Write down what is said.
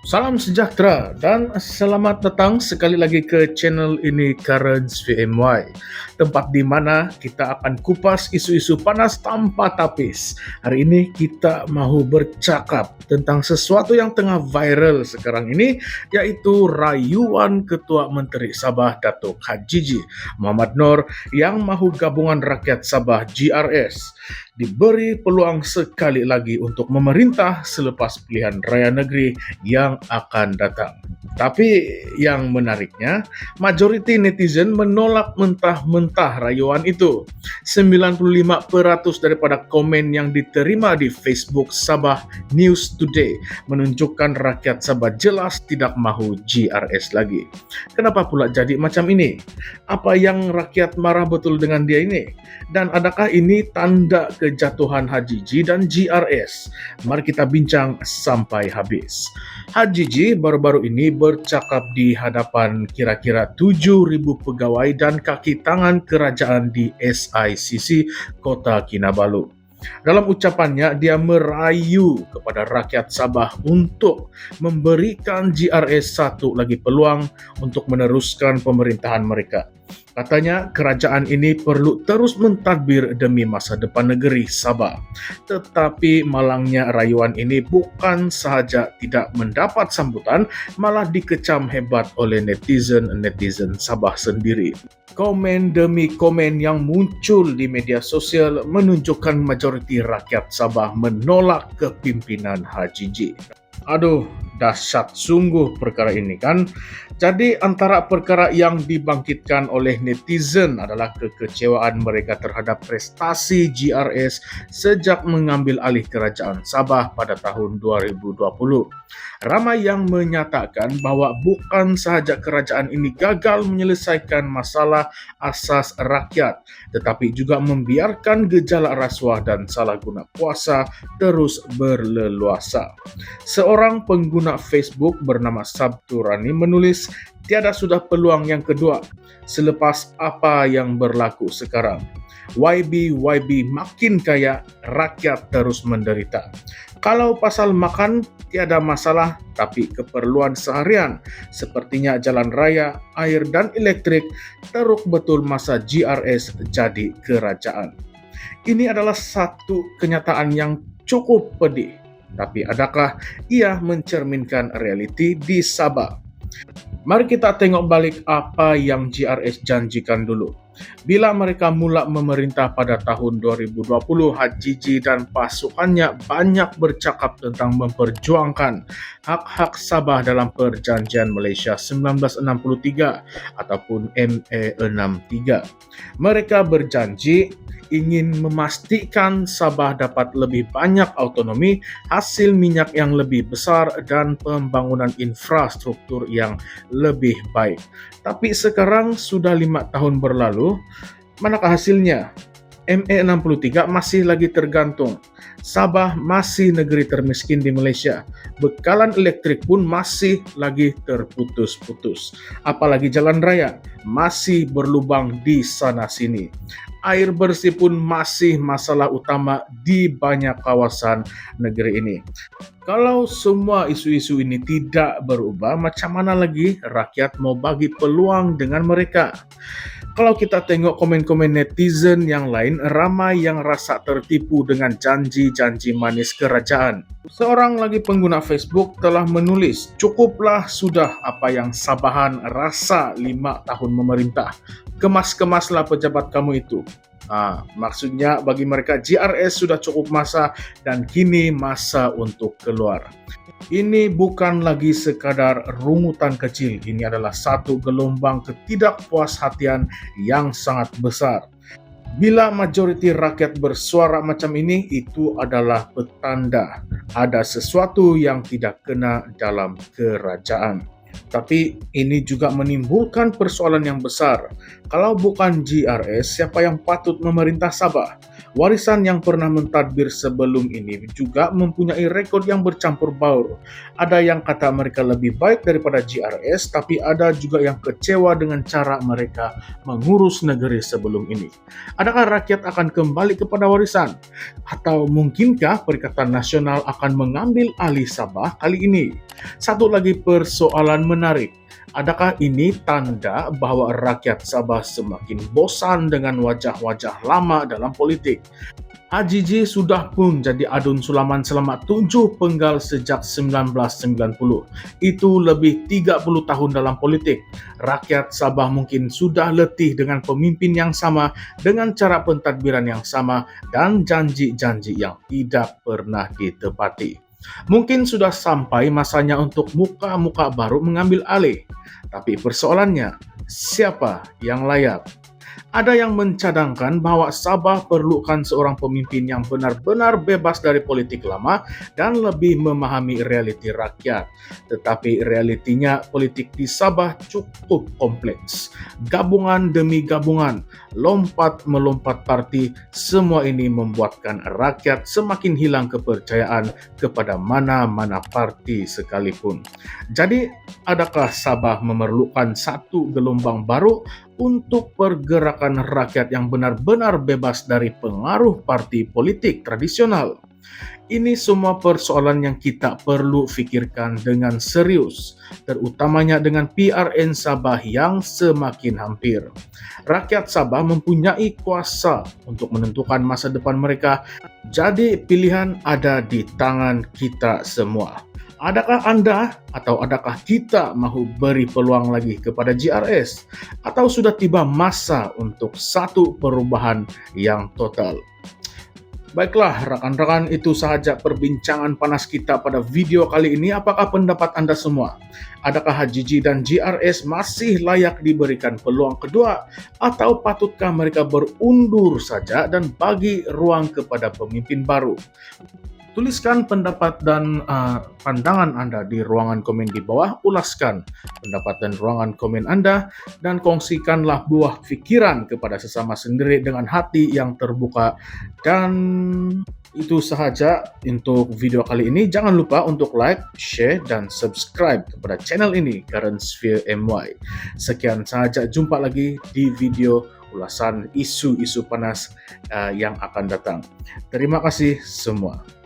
Salam sejahtera dan selamat datang sekali lagi ke channel ini Currents VMY, tempat di mana kita akan kupas isu-isu panas tanpa tapis. Hari ini kita mau bercakap tentang sesuatu yang tengah viral sekarang ini, yaitu rayuan Ketua Menteri Sabah Datuk Hajiji Muhammad Noor yang mahu gabungan rakyat Sabah GRS diberi peluang sekali lagi untuk memerintah selepas pilihan raya negeri yang akan datang. Tapi yang menariknya, majoriti netizen menolak mentah-mentah rayuan itu. 95% daripada komen yang diterima di Facebook Sabah News Today menunjukkan rakyat Sabah jelas tidak mahu GRS lagi. Kenapa pula jadi macam ini? Apa yang rakyat marah betul dengan dia ini? Dan adakah ini tanda kejatuhan Hajiji dan GRS? Mari kita bincang sampai habis. Hajiji baru-baru ini bercakap di hadapan kira-kira 7.000 pegawai dan kaki tangan kerajaan di SICC Kota Kinabalu. Dalam ucapannya, dia merayu kepada rakyat Sabah untuk memberikan GRS satu lagi peluang untuk meneruskan pemerintahan mereka. Katanya kerajaan ini perlu terus mentadbir demi masa depan negeri Sabah. Tetapi malangnya rayuan ini bukan sahaja tidak mendapat sambutan, malah dikecam hebat oleh netizen Sabah sendiri. Komen demi komen yang muncul di media sosial menunjukkan majoriti rakyat Sabah menolak kepimpinan Hajiji. Aduh, dahsyat sungguh perkara ini kan. Jadi antara perkara yang dibangkitkan oleh netizen adalah kekecewaan mereka terhadap prestasi GRS sejak mengambil alih kerajaan Sabah pada tahun 2020. Ramai yang menyatakan bahwa bukan sahaja kerajaan ini gagal menyelesaikan masalah asas rakyat, tetapi juga membiarkan gejala rasuah dan salah guna kuasa terus berleluasa. Seorang pengguna Facebook bernama Sabturani menulis, tiada sudah peluang yang kedua selepas apa yang berlaku sekarang. YB makin kaya, rakyat terus menderita. Kalau pasal makan tiada masalah, tapi keperluan seharian sepertinya jalan raya, air dan elektrik teruk betul masa GRS jadi kerajaan. Ini adalah satu kenyataan yang cukup pedih. Tapi adakah ia mencerminkan realiti di Sabah? Mari kita tengok balik apa yang GRS janjikan dulu. Bila mereka mula memerintah pada tahun 2020, Hajiji dan pasukannya banyak bercakap tentang memperjuangkan hak-hak Sabah dalam Perjanjian Malaysia 1963 ataupun MA63. Mereka berjanji ingin memastikan Sabah dapat lebih banyak autonomi, hasil minyak yang lebih besar, dan pembangunan infrastruktur yang lebih baik. Tapi sekarang sudah 5 tahun berlalu, manakah hasilnya? MA63 masih lagi tergantung. Sabah masih negeri termiskin di Malaysia. Bekalan elektrik pun masih lagi terputus-putus. Apalagi jalan raya masih berlubang di sana-sini. Air bersih pun masih masalah utama di banyak kawasan negeri ini. Kalau semua isu-isu ini tidak berubah, macam mana lagi rakyat mau bagi peluang dengan mereka? Kalau kita tengok komen-komen netizen yang lain, ramai yang rasa tertipu dengan janji-janji manis kerajaan. Seorang lagi pengguna Facebook telah menulis, cukuplah sudah apa yang Sabahan rasa 5 tahun memerintah. Kemas-kemaslah pejabat kamu itu. Maksudnya bagi mereka GRS sudah cukup masa dan kini masa untuk keluar. Ini bukan lagi sekadar rungutan kecil, ini adalah satu gelombang ketidakpuashatian yang sangat besar. Bila majoriti rakyat bersuara macam ini, itu adalah petanda ada sesuatu yang tidak kena dalam kerajaan. Tapi ini juga menimbulkan persoalan yang besar. Kalau bukan GRS, siapa yang patut memerintah Sabah? Warisan yang pernah mentadbir sebelum ini juga mempunyai rekod yang bercampur baur. Ada yang kata mereka lebih baik daripada GRS, tapi ada juga yang kecewa dengan cara mereka mengurus negeri sebelum ini. Adakah rakyat akan kembali kepada warisan? Atau mungkinkah Perikatan Nasional akan mengambil alih Sabah kali ini? Satu lagi persoalan menarik. Adakah ini tanda bahwa rakyat Sabah semakin bosan dengan wajah-wajah lama dalam politik? HJJ sudah pun jadi adun sulaman selama 7 penggal sejak 1990. Itu lebih 30 tahun dalam politik. Rakyat Sabah mungkin sudah letih dengan pemimpin yang sama, dengan cara pentadbiran yang sama, dan janji-janji yang tidak pernah ditepati. Mungkin sudah sampai masanya untuk muka-muka baru mengambil alih. Tapi persoalannya, siapa yang layak? Ada yang mencadangkan bahwa Sabah perlukan seorang pemimpin yang benar-benar bebas dari politik lama dan lebih memahami realiti rakyat. Tetapi realitinya politik di Sabah cukup kompleks. Gabungan demi gabungan, lompat-melompat parti, semua ini membuatkan rakyat semakin hilang kepercayaan kepada mana-mana parti sekalipun. Jadi, adakah Sabah memerlukan satu gelombang baru untuk pergerakan rakyat yang benar-benar bebas dari pengaruh parti politik tradisional? Ini semua persoalan yang kita perlu pikirkan dengan serius, terutamanya dengan PRN Sabah yang semakin hampir. Rakyat Sabah mempunyai kuasa untuk menentukan masa depan mereka, jadi pilihan ada di tangan kita semua. Adakah Anda atau adakah kita mahu beri peluang lagi kepada GRS? Atau sudah tiba masa untuk satu perubahan yang total? Baiklah rekan-rekan, itu sahaja perbincangan panas kita pada video kali ini. Apakah pendapat Anda semua? Adakah HJJ dan GRS masih layak diberikan peluang kedua? Atau patutkah mereka berundur saja dan bagi ruang kepada pemimpin baru? Tuliskan pendapat dan pandangan Anda di ruangan komen di bawah. Ulaskan pendapat dan ruangan komen Anda dan kongsikanlah buah pikiran kepada sesama sendiri dengan hati yang terbuka. Dan itu sahaja untuk video kali ini. Jangan lupa untuk like, share, dan subscribe kepada channel ini, Current Sphere MY. Sekian sahaja, jumpa lagi di video ulasan isu-isu panas yang akan datang. Terima kasih semua.